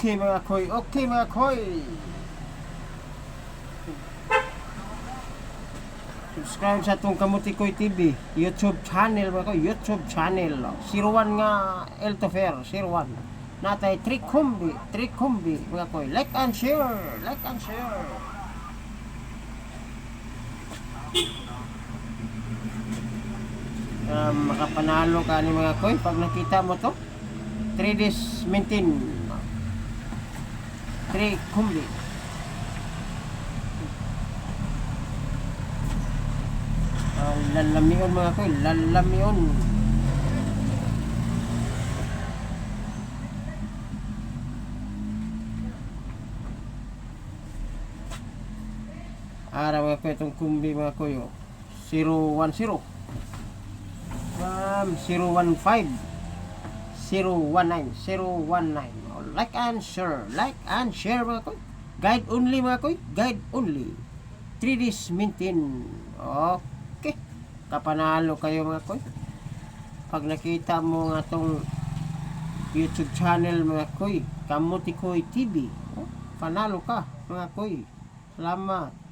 Okay mga koy, okay mga koy. Subscribe sa itong Kamuti Koy TV YouTube channel mga koy, YouTube channel 01 nga Eltofer 01 natay Trikumbi mga koy. Like and share, like and share. Makapanalo ka ni mga koy pag nakita mo to. 3 days maintain Trikumbi. Lalamion mga koy, lalamion. Ara mga koy, itong kumbi mga koy 010 015 019 019. Like and share, like and share mga koy. Guide only mga koy, guide only. 3 days maintain. Okay, kapanalo kayo mga koy pag nakita mo nga tong YouTube channel mga koy, Kamuti Koy TV. Panalo ka mga koy. Salamat.